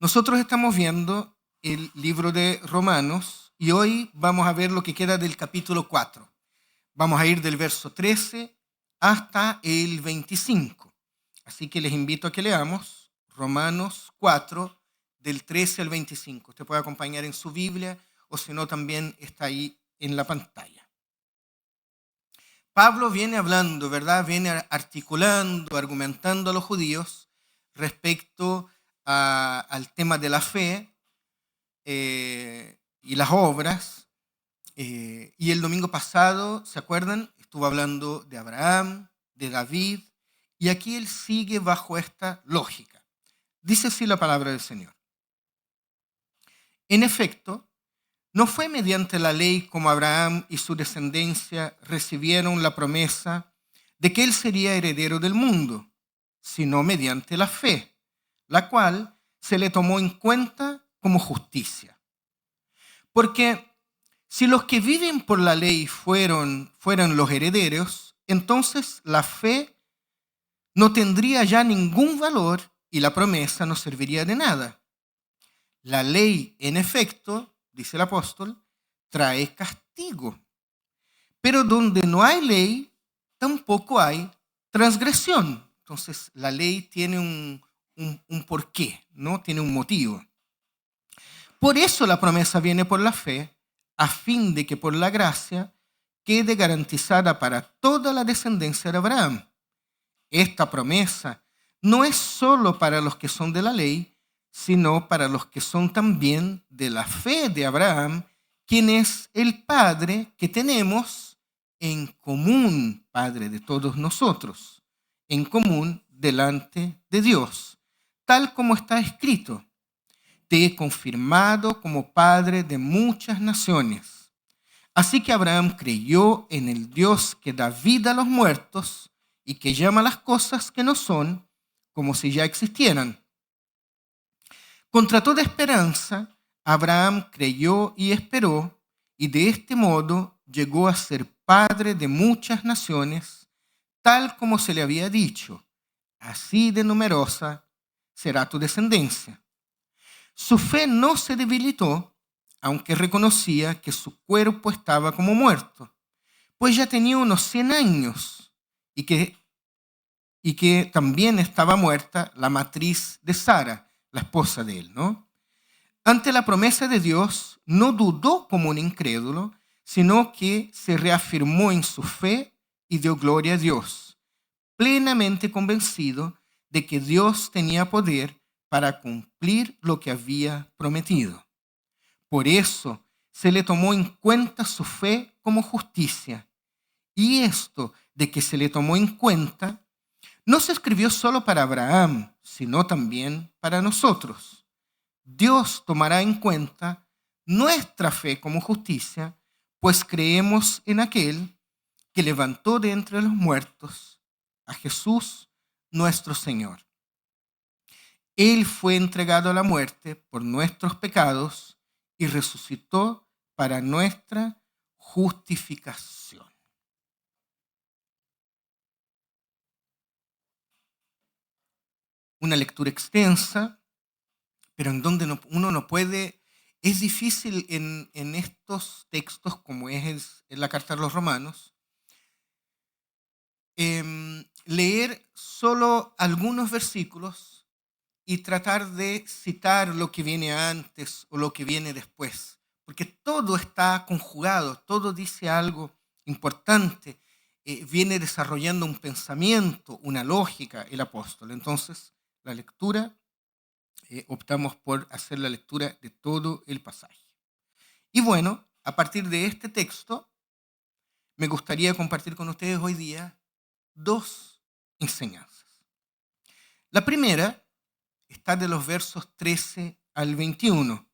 Nosotros estamos viendo el libro de Romanos y hoy vamos a ver lo que queda del capítulo 4. Vamos a ir del verso 13 hasta el 25. Así que les invito a que leamos Romanos 4, del 13 al 25. Usted puede acompañar en su Biblia o si no también está ahí en la pantalla. Pablo viene hablando, ¿verdad? Viene articulando, argumentando a los judíos respecto al tema de la fe y las obras. Y el domingo pasado, ¿se acuerdan? Estuvo hablando de Abraham, de David, y aquí él sigue bajo esta lógica. Dice así la palabra del Señor. En efecto, no fue mediante la ley como Abraham y su descendencia recibieron la promesa de que él sería heredero del mundo, sino mediante la fe, la cual se le tomó en cuenta como justicia. Porque si los que viven por la ley fueran los herederos, entonces la fe no tendría ya ningún valor y la promesa no serviría de nada. La ley, en efecto, dice el apóstol, trae castigo. Pero donde no hay ley, tampoco hay transgresión. Entonces, la ley tiene un porqué, ¿no? Tiene un motivo. Por eso la promesa viene por la fe, a fin de que por la gracia quede garantizada para toda la descendencia de Abraham. Esta promesa no es solo para los que son de la ley, sino para los que son también de la fe de Abraham, quien es el Padre que tenemos en común, Padre de todos nosotros, en común delante de Dios, tal como está escrito. Te he confirmado como Padre de muchas naciones. Así que Abraham creyó en el Dios que da vida a los muertos y que llama las cosas que no son como si ya existieran. Contra toda esperanza, Abraham creyó y esperó, y de este modo llegó a ser padre de muchas naciones, tal como se le había dicho, así de numerosa será tu descendencia. Su fe no se debilitó, aunque reconocía que su cuerpo estaba como muerto, pues ya tenía unos 100 años y que también estaba muerta la matriz de Sara, la esposa de él, ¿no? Ante la promesa de Dios, no dudó como un incrédulo, sino que se reafirmó en su fe y dio gloria a Dios, plenamente convencido de que Dios tenía poder para cumplir lo que había prometido. Por eso se le tomó en cuenta su fe como justicia. Y esto de que se le tomó en cuenta no se escribió solo para Abraham, sino también para nosotros. Dios tomará en cuenta nuestra fe como justicia, pues creemos en aquel que levantó de entre los muertos a Jesús nuestro Señor. Él fue entregado a la muerte por nuestros pecados y resucitó para nuestra justificación. Una lectura extensa, pero en donde uno no puede, es difícil en estos textos, como es en la carta a los Romanos, leer solo algunos versículos y tratar de citar lo que viene antes o lo que viene después, porque todo está conjugado, todo dice algo importante, viene desarrollando un pensamiento, una lógica el apóstol. Entonces, la lectura, optamos por hacer la lectura de todo el pasaje. Y bueno, a partir de este texto, me gustaría compartir con ustedes hoy día dos enseñanzas. La primera está de los versos 13 al 21.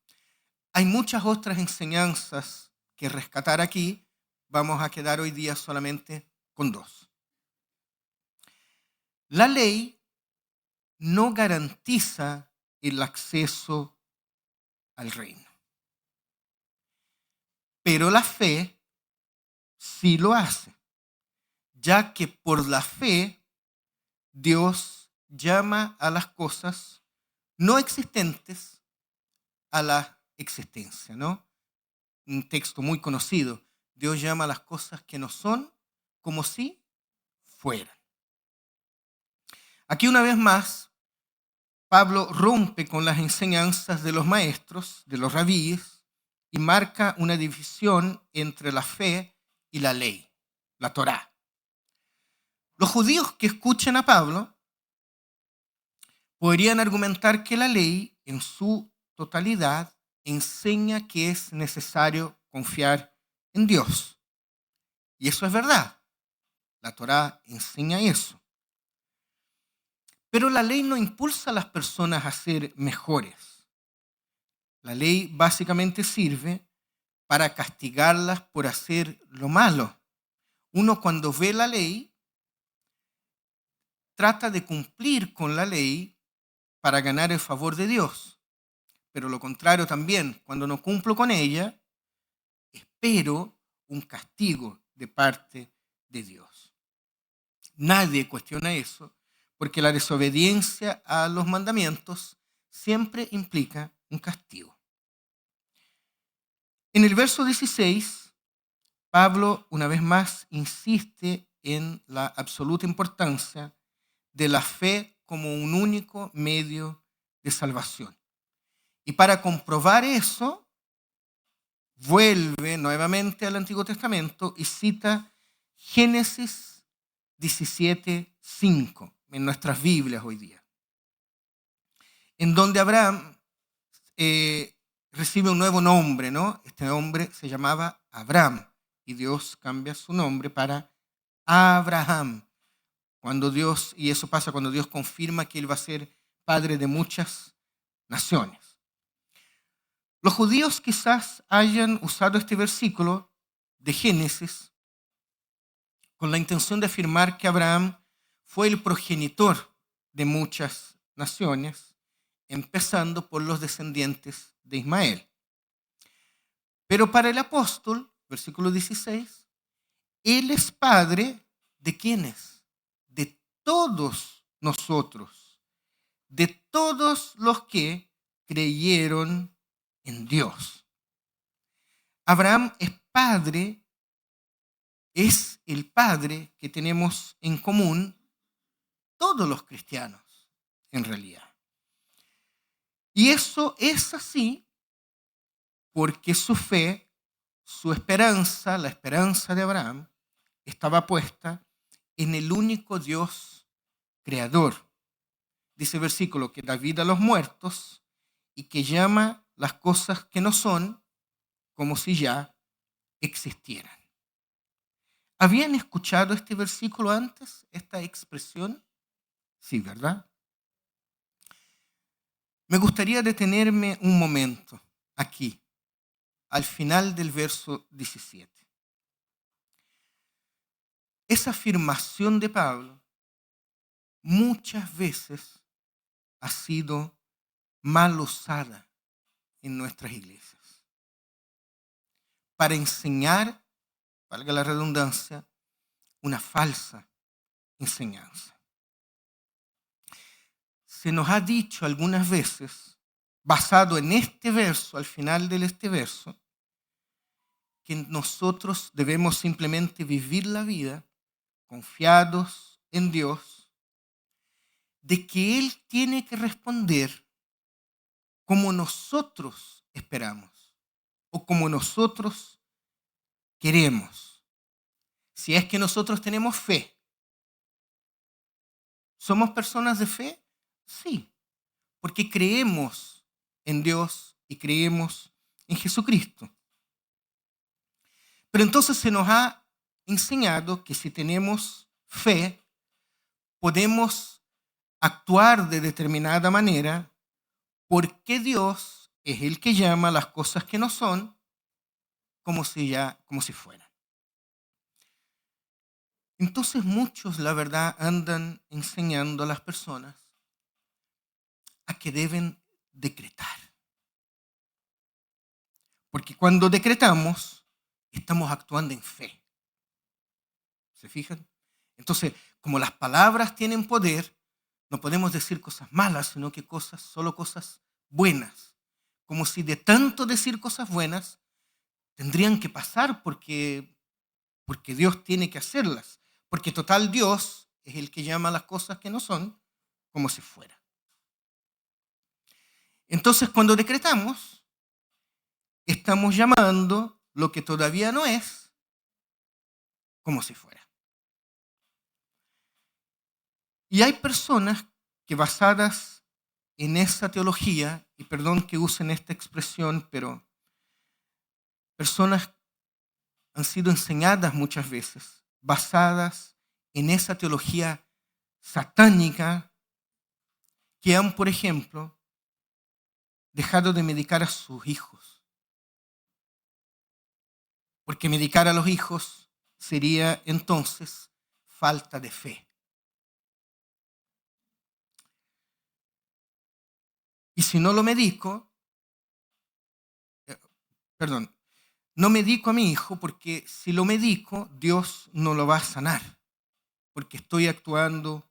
Hay muchas otras enseñanzas que rescatar aquí. Vamos a quedar hoy día solamente con dos. La ley no garantiza el acceso al reino, pero la fe sí lo hace, ya que por la fe Dios llama a las cosas no existentes a la existencia, ¿no? Un texto muy conocido. Dios llama a las cosas que no son como si fueran. Aquí una vez más, Pablo rompe con las enseñanzas de los maestros, de los rabíes, y marca una división entre la fe y la ley, la Torá. Los judíos que escuchan a Pablo podrían argumentar que la ley en su totalidad enseña que es necesario confiar en Dios. Y eso es verdad. La Torá enseña eso. Pero la ley no impulsa a las personas a ser mejores. La ley básicamente sirve para castigarlas por hacer lo malo. Uno cuando ve la ley trata de cumplir con la ley para ganar el favor de Dios. Pero lo contrario también, cuando no cumplo con ella, espero un castigo de parte de Dios. Nadie cuestiona eso, porque la desobediencia a los mandamientos siempre implica un castigo. En el verso 16, Pablo una vez más insiste en la absoluta importancia de la fe como un único medio de salvación. Y para comprobar eso, vuelve nuevamente al Antiguo Testamento y cita Génesis 17:5 en nuestras Biblias hoy día, en donde Abraham recibe un nuevo nombre, ¿no? Este nombre se llamaba Abraham y Dios cambia su nombre para Abraham. Y eso pasa cuando Dios confirma que él va a ser padre de muchas naciones. Los judíos quizás hayan usado este versículo de Génesis con la intención de afirmar que Abraham fue el progenitor de muchas naciones, empezando por los descendientes de Ismael. Pero para el apóstol, versículo 16, él es padre de ¿quiénes? De todos nosotros, de todos los que creyeron en Dios. Abraham es el padre que tenemos en común todos los cristianos, en realidad. Y eso es así porque su fe, su esperanza, la esperanza de Abraham, estaba puesta en el único Dios creador. Dice el versículo que da vida a los muertos y que llama las cosas que no son como si ya existieran. ¿Habían escuchado este versículo antes, esta expresión? Sí, ¿verdad? Me gustaría detenerme un momento aquí, al final del verso 17. Esa afirmación de Pablo muchas veces ha sido mal usada en nuestras iglesias para enseñar, valga la redundancia, una falsa enseñanza. Se nos ha dicho algunas veces, basado en este verso, al final de este verso, que nosotros debemos simplemente vivir la vida confiados en Dios, de que Él tiene que responder como nosotros esperamos o como nosotros queremos. Si es que nosotros tenemos fe. ¿Somos personas de fe? Sí, porque creemos en Dios y creemos en Jesucristo. Pero entonces se nos ha enseñado que si tenemos fe, podemos actuar de determinada manera porque Dios es el que llama las cosas que no son como si fueran. Entonces muchos, la verdad, andan enseñando a las personas a que deben decretar. Porque cuando decretamos, estamos actuando en fe. ¿Se fijan? Entonces, como las palabras tienen poder, no podemos decir cosas malas, sino que solo cosas buenas. como si de tanto decir cosas buenas tendrían que pasar porque Dios tiene que hacerlas. Porque total Dios es el que llama las cosas que no son como si fuera. Entonces, cuando decretamos, estamos llamando lo que todavía no es como si fuera. Y hay personas que basadas en esa teología, y perdón que usen esta expresión, pero personas han sido enseñadas muchas veces, basadas en esa teología satánica, que han, por ejemplo, dejado de medicar a sus hijos. Porque medicar a los hijos sería entonces falta de fe. Y si no lo medico, no medico a mi hijo porque si lo medico, Dios no lo va a sanar. Porque estoy actuando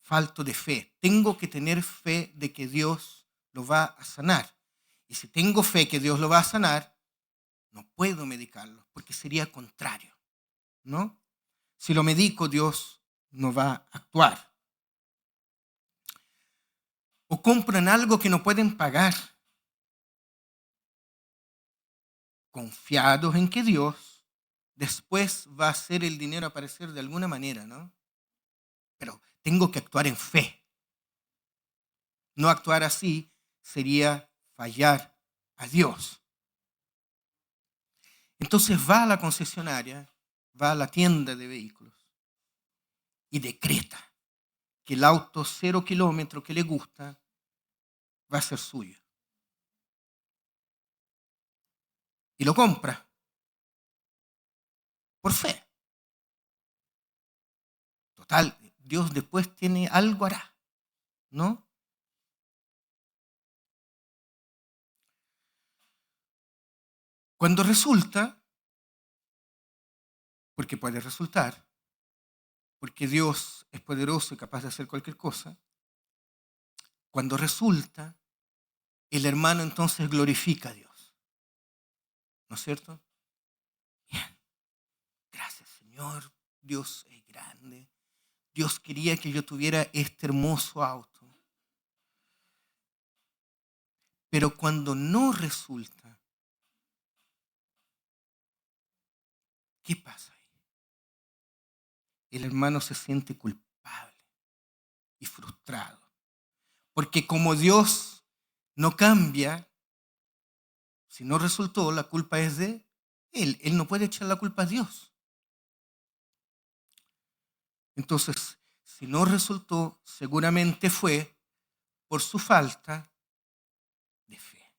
falto de fe. Tengo que tener fe de que Dios lo va a sanar. Y si tengo fe que Dios lo va a sanar, no puedo medicarlo porque sería contrario, ¿no? Si lo medico, Dios no va a actuar. O compran algo que no pueden pagar, confiados en que Dios después va a hacer el dinero aparecer de alguna manera, ¿no? Pero tengo que actuar en fe. No actuar así sería fallar a Dios. Entonces va a la concesionaria, va a la tienda de vehículos y decreta que el auto 0 kilómetros que le gusta va a ser suyo. Y lo compra por fe. Total, Dios después tiene algo hará, ¿no? Cuando resulta, porque puede resultar, porque Dios es poderoso y capaz de hacer cualquier cosa, cuando resulta, el hermano entonces glorifica a Dios. ¿No es cierto? Bien, gracias Señor, Dios es grande. Dios quería que yo tuviera este hermoso auto. Pero cuando no resulta, ¿qué pasa ahí? El hermano se siente culpable y frustrado. Porque como Dios no cambia, si no resultó, la culpa es de Él. Él no puede echar la culpa a Dios. Entonces, si no resultó, seguramente fue por su falta de fe.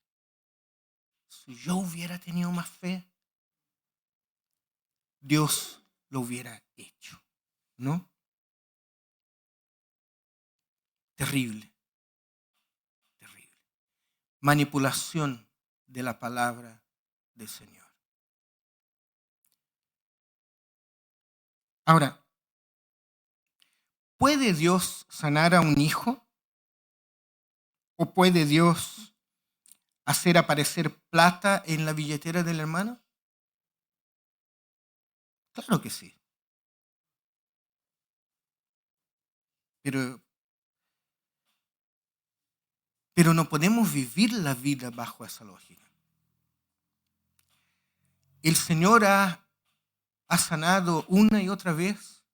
Si yo hubiera tenido más fe, Dios lo hubiera hecho, ¿no? Terrible, terrible. Manipulación de la palabra del Señor. Ahora, ¿puede Dios sanar a un hijo? ¿O puede Dios hacer aparecer plata en la billetera del hermano? Claro que sí. Pero no podemos vivir la vida bajo esa lógica. El Señor ha sanado una y otra vez.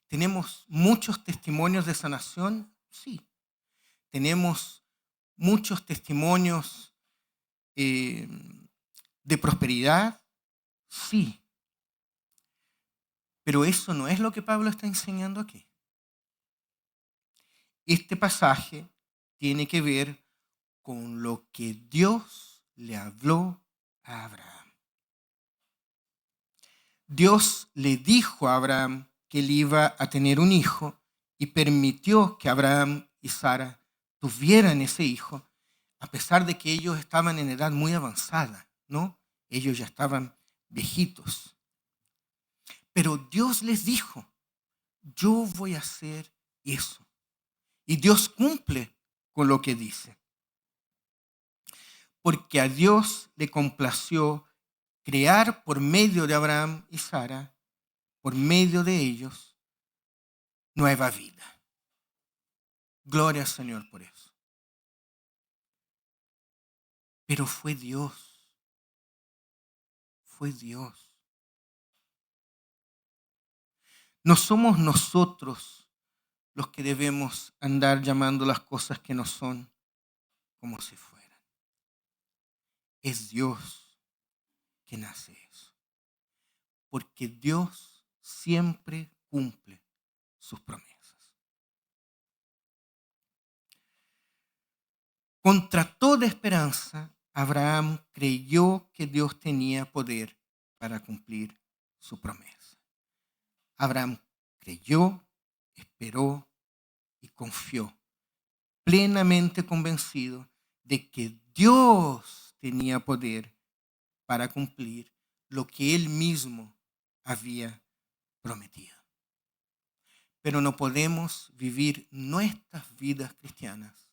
¿Tenemos muchos testimonios de sanación? Sí. ¿Tenemos muchos testimonios de prosperidad? Sí. Pero eso no es lo que Pablo está enseñando aquí. Este pasaje tiene que ver con lo que Dios le habló a Abraham. Dios le dijo a Abraham que él iba a tener un hijo y permitió que Abraham y Sara tuvieran ese hijo, a pesar de que ellos estaban en edad muy avanzada, ¿no? Ellos ya estaban viejitos. Pero Dios les dijo, yo voy a hacer eso. Y Dios cumple con lo que dice. porque a Dios le complació crear por medio de Abraham y Sara, por medio de ellos, nueva vida. Gloria al Señor por eso. Pero fue Dios. Fue Dios. No somos nosotros los que debemos andar llamando las cosas que no son como si fueran. Es Dios quien hace eso. Porque Dios siempre cumple sus promesas. Contra toda esperanza, Abraham creyó que Dios tenía poder para cumplir su promesa. Abraham creyó, esperó y confió, plenamente convencido de que Dios tenía poder para cumplir lo que él mismo había prometido. Pero no podemos vivir nuestras vidas cristianas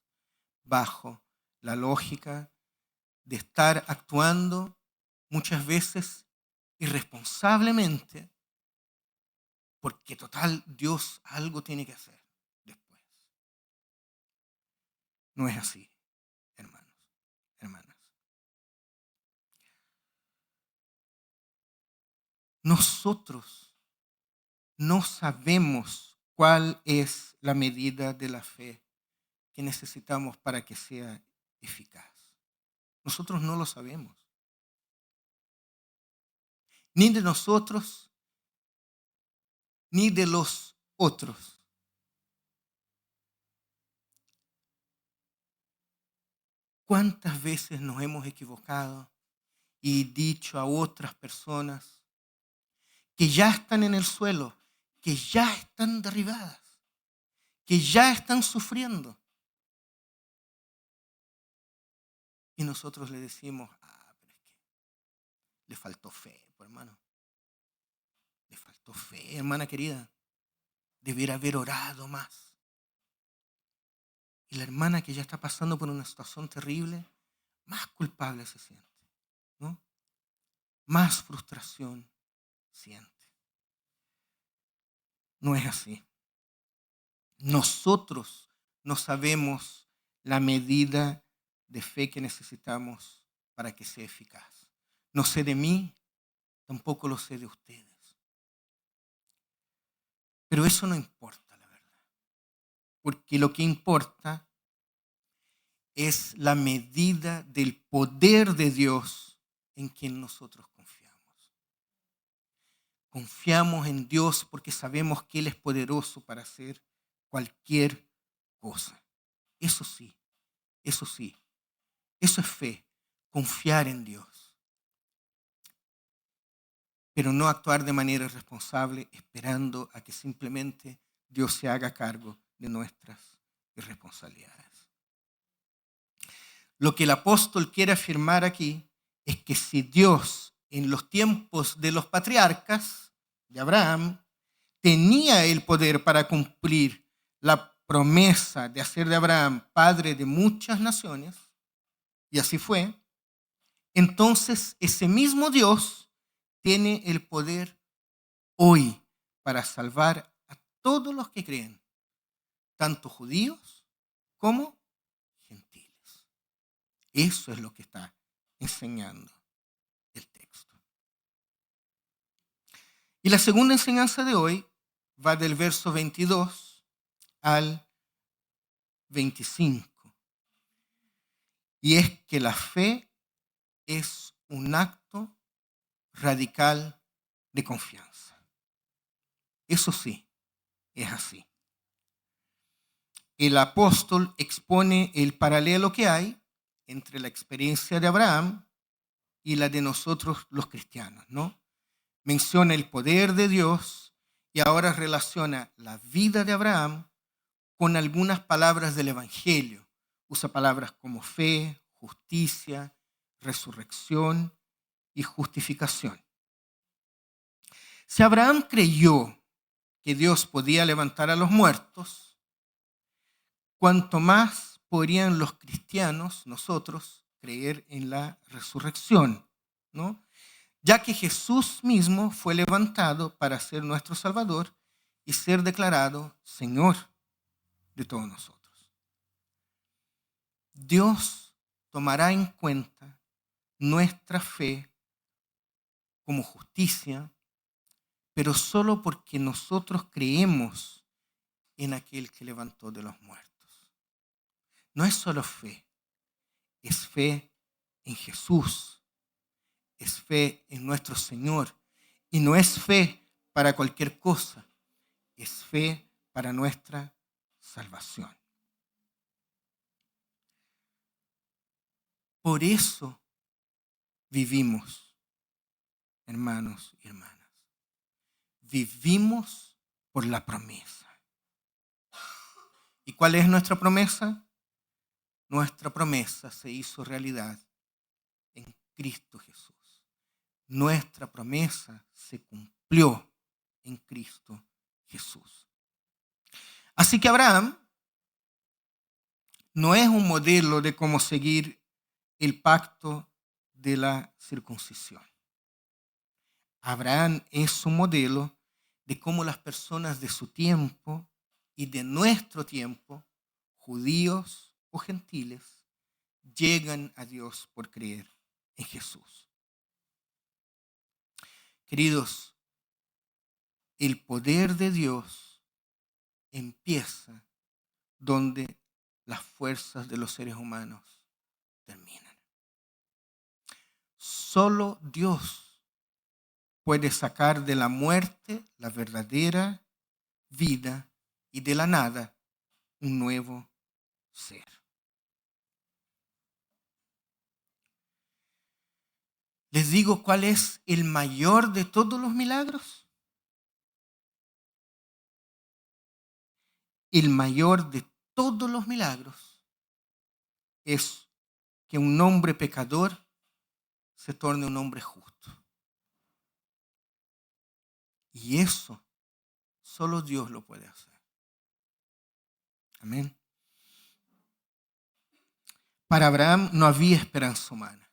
bajo la lógica de estar actuando muchas veces irresponsablemente, porque total Dios algo tiene que hacer después. No es así, hermanos, hermanas. Nosotros no sabemos cuál es la medida de la fe que necesitamos para que sea eficaz. Nosotros no lo sabemos. Ni de nosotros, ni de los otros. ¿Cuántas veces nos hemos equivocado y dicho a otras personas que ya están en el suelo, que ya están derribadas, que ya están sufriendo? Y nosotros le decimos, pero es que le faltó fe, hermano. Le faltó fe, hermana querida. Debiera haber orado más. Y la hermana que ya está pasando por una situación terrible, más culpable se siente, ¿no? Más frustración siente. No es así. Nosotros no sabemos la medida de fe que necesitamos para que sea eficaz. No sé de mí, tampoco lo sé de ustedes. Pero eso no importa, la verdad. Porque lo que importa es la medida del poder de Dios en quien nosotros confiamos. Confiamos en Dios porque sabemos que Él es poderoso para hacer cualquier cosa. Eso sí, eso sí. Eso es fe, confiar en Dios. Pero no actuar de manera irresponsable esperando a que simplemente Dios se haga cargo de nuestras irresponsabilidades. Lo que el apóstol quiere afirmar aquí es que si Dios en los tiempos de los patriarcas de Abraham tenía el poder para cumplir la promesa de hacer de Abraham padre de muchas naciones, y así fue, entonces ese mismo Dios tiene el poder hoy para salvar a todos los que creen, tanto judíos como gentiles. Eso es lo que está enseñando el texto. Y la segunda enseñanza de hoy va del verso 22 al 25. Y es que la fe es un acto radical de confianza. Eso sí, es así. El apóstol expone el paralelo que hay entre la experiencia de Abraham y la de nosotros los cristianos, ¿no? Menciona el poder de Dios y ahora relaciona la vida de Abraham con algunas palabras del Evangelio. Usa palabras como fe, justicia, resurrección y justificación. Si Abraham creyó que Dios podía levantar a los muertos, cuanto más podrían los cristianos, nosotros, creer en la resurrección, ¿no? Ya que Jesús mismo fue levantado para ser nuestro Salvador y ser declarado Señor de todos nosotros. Dios tomará en cuenta nuestra fe como justicia, pero solo porque nosotros creemos en aquel que levantó de los muertos. No es solo fe, es fe en Jesús, es fe en nuestro Señor, y no es fe para cualquier cosa, es fe para nuestra salvación. Por eso vivimos, hermanos y hermanas. Vivimos por la promesa. ¿Y cuál es nuestra promesa? Nuestra promesa se hizo realidad en Cristo Jesús. Nuestra promesa se cumplió en Cristo Jesús. Así que Abraham no es un modelo de cómo seguir el pacto de la circuncisión. Abraham es un modelo de cómo las personas de su tiempo y de nuestro tiempo, judíos o gentiles, llegan a Dios por creer en Jesús. Queridos, el poder de Dios empieza donde las fuerzas de los seres humanos terminan. Solo Dios puede sacar de la muerte la verdadera vida y de la nada un nuevo ser. ¿Les digo cuál es el mayor de todos los milagros? El mayor de todos los milagros es que un hombre pecador se torne un hombre justo. Y eso solo Dios lo puede hacer. Amén. Para Abraham no había esperanza humana.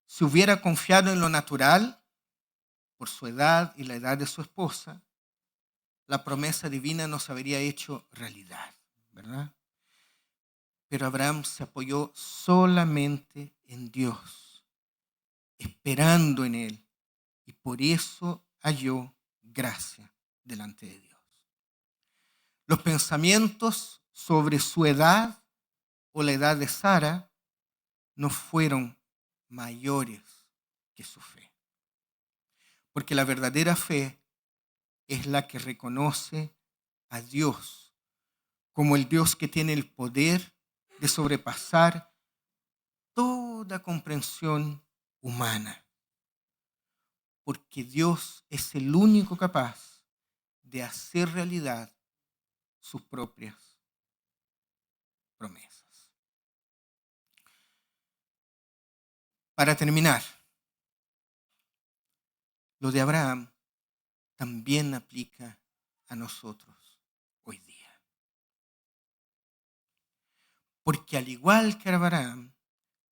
Si hubiera confiado en lo natural, por su edad y la edad de su esposa, la promesa divina no se habría hecho realidad, ¿verdad? Pero Abraham se apoyó solamente en Dios, esperando en Él, y por eso halló gracia delante de Dios. Los pensamientos sobre su edad o la edad de Sara no fueron mayores que su fe. Porque la verdadera fe es la que reconoce a Dios como el Dios que tiene el poder de sobrepasar toda comprensión humana. Porque Dios es el único capaz de hacer realidad sus propias promesas. Para terminar, lo de Abraham también aplica a nosotros hoy día. Porque al igual que Abraham,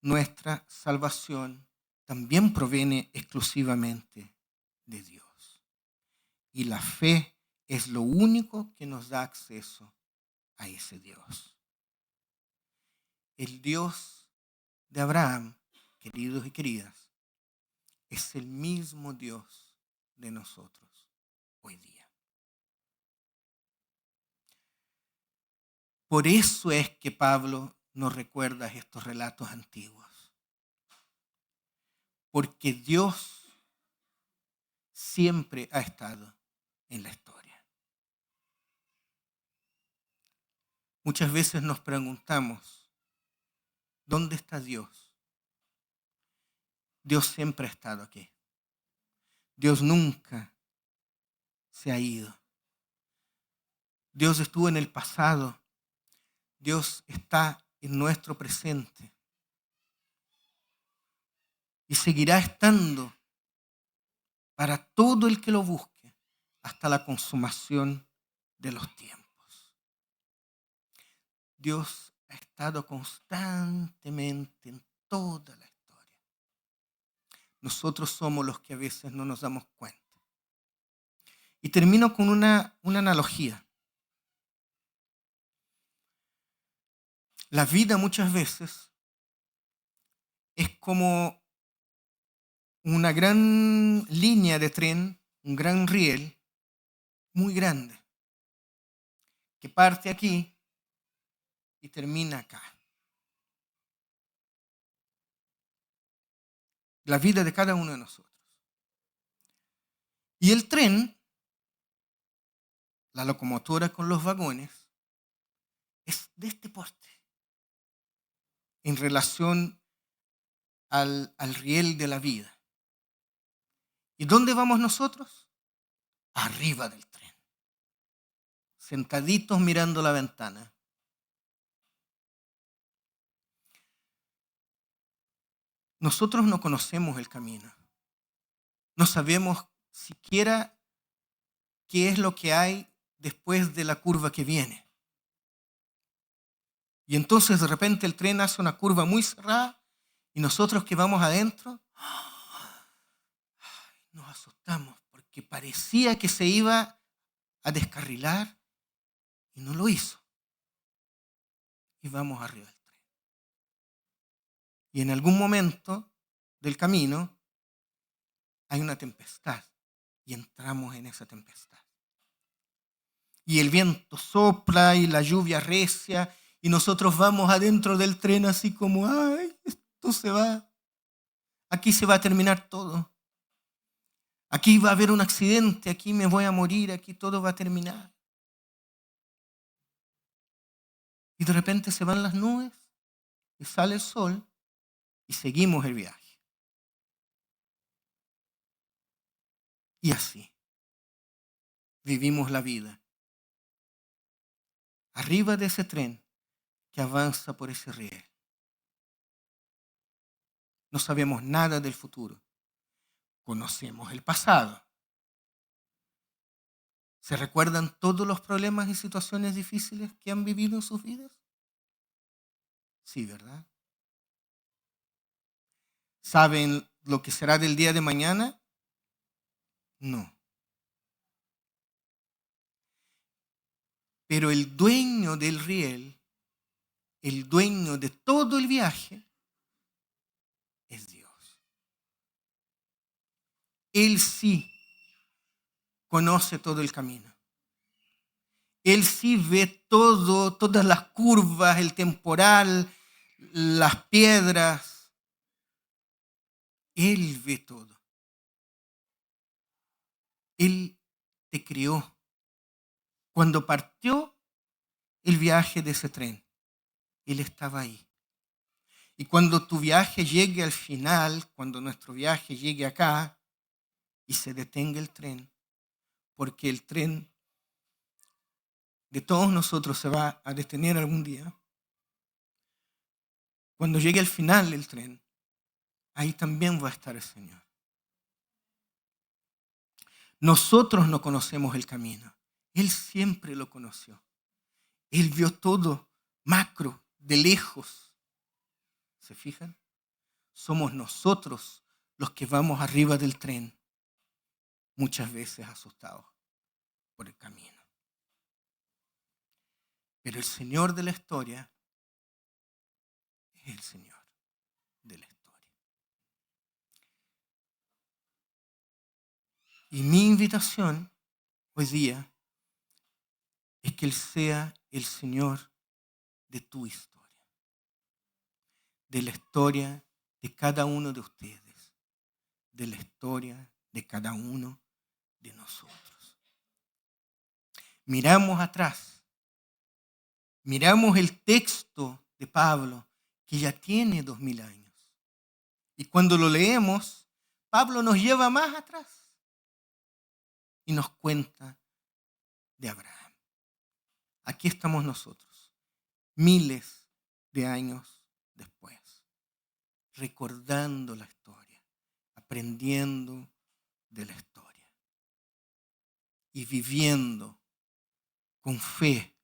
nuestra salvación también proviene exclusivamente de Dios. Y la fe es lo único que nos da acceso a ese Dios. El Dios de Abraham, queridos y queridas, es el mismo Dios de nosotros hoy día. Por eso es que Pablo nos recuerda estos relatos antiguos. Porque Dios siempre ha estado en la historia. Muchas veces nos preguntamos, ¿dónde está Dios? Dios siempre ha estado aquí. Dios nunca se ha ido. Dios estuvo en el pasado. Dios está en nuestro presente. Y seguirá estando para todo el que lo busque hasta la consumación de los tiempos. Dios ha ha estado constantemente en toda la historia. Nosotros somos los que a veces no nos damos cuenta. Y termino con una analogía. La vida muchas veces es como una gran línea de tren, un gran riel muy grande, que parte aquí y termina acá. La vida de cada uno de nosotros. Y el tren, la locomotora con los vagones, es de este porte en relación al riel de la vida. ¿Y dónde vamos nosotros? Arriba del tren, sentaditos mirando la ventana. Nosotros no conocemos el camino. No sabemos siquiera qué es lo que hay después de la curva que viene. Y entonces de repente el tren hace una curva muy cerrada y nosotros que vamos adentro nos asustamos porque parecía que se iba a descarrilar y no lo hizo. Y vamos arriba del tren. Y en algún momento del camino hay una tempestad y entramos en esa tempestad. Y el viento sopla y la lluvia recia y nosotros vamos adentro del tren así como, ay, esto se va. Aquí se va a terminar todo. Aquí va a haber un accidente, aquí me voy a morir, aquí todo va a terminar. Y de repente se van las nubes y sale el sol y seguimos el viaje. Y así vivimos la vida. Arriba de ese tren que avanza por ese riel. No sabemos nada del futuro. Conocemos el pasado. ¿Se recuerdan todos los problemas y situaciones difíciles que han vivido en sus vidas? Sí, ¿verdad? ¿Saben lo que será del día de mañana? No. Pero el dueño del riel, el dueño de todo el viaje, es Dios. Él sí conoce todo el camino. Él sí ve todo, todas las curvas, el temporal, las piedras. Él ve todo. Él te crió. Cuando partió el viaje de ese tren, Él estaba ahí. Y cuando tu viaje llegue al final, cuando nuestro viaje llegue acá y se detenga el tren, porque el tren de todos nosotros se va a detener algún día, cuando llegue al final el tren, ahí también va a estar el Señor. Nosotros no conocemos el camino. Él siempre lo conoció. Él vio todo macro, de lejos. ¿Se fijan? Somos nosotros los que vamos arriba del tren, muchas veces asustados por el camino. Pero el Señor de la historia es el Señor de la historia. Y mi invitación hoy día es que Él sea el Señor de tu historia, de la historia de cada uno de ustedes, de la historia de cada uno de nosotros. Miramos atrás, miramos el texto de Pablo que ya tiene 2000 años. Y cuando lo leemos, Pablo nos lleva más atrás y nos cuenta de Abraham. Aquí estamos nosotros, miles de años después, recordando la historia, aprendiendo de la historia y viviendo con fe,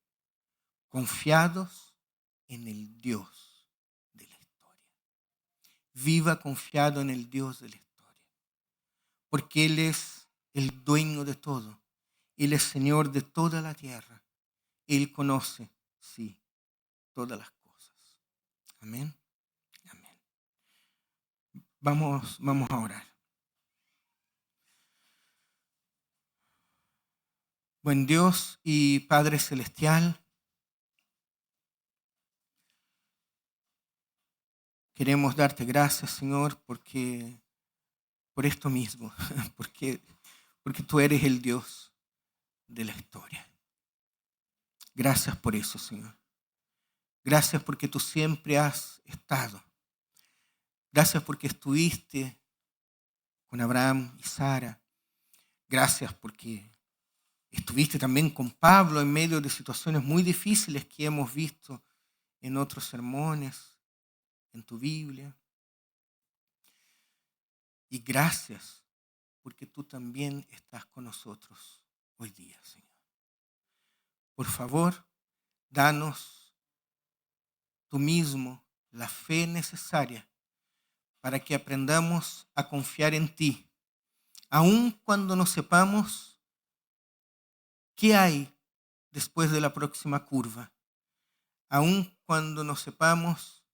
confiados en el Dios de la historia. Viva confiado en el Dios de la historia. Porque Él es el dueño de todo. Él es Señor de toda la tierra. Él conoce, sí, todas las cosas. Amén. Amén. Vamos a orar. Buen Dios y Padre Celestial, queremos darte gracias, Señor, por esto mismo, porque tú eres el Dios de la historia. Gracias por eso, Señor. Gracias porque tú siempre has estado. Gracias porque estuviste con Abraham y Sara. Gracias porque estuviste también con Pablo en medio de situaciones muy difíciles que hemos visto en otros sermones, en tu Biblia. Y gracias porque tú también estás con nosotros hoy día, Señor. Por favor, danos tú mismo la fe necesaria para que aprendamos a confiar en ti, aun cuando no sepamos qué hay después de la próxima curva, aun cuando no sepamos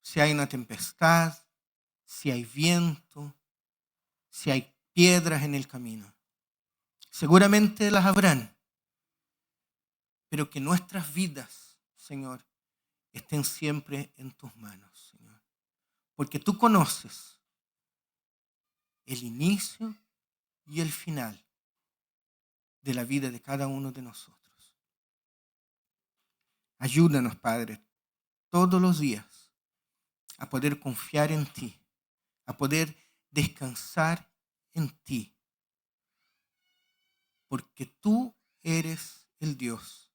si hay una tempestad, si hay viento, si hay piedras en el camino. Seguramente las habrán, pero que nuestras vidas, Señor, estén siempre en tus manos, Señor. Porque tú conoces el inicio y el final de la vida de cada uno de nosotros. Ayúdanos, Padre, todos los días a poder confiar en ti, a poder descansar en ti, porque tú eres el Dios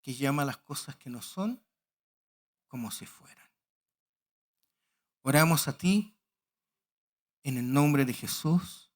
que llama las cosas que no son como si fueran. Oramos a ti en el nombre de Jesús.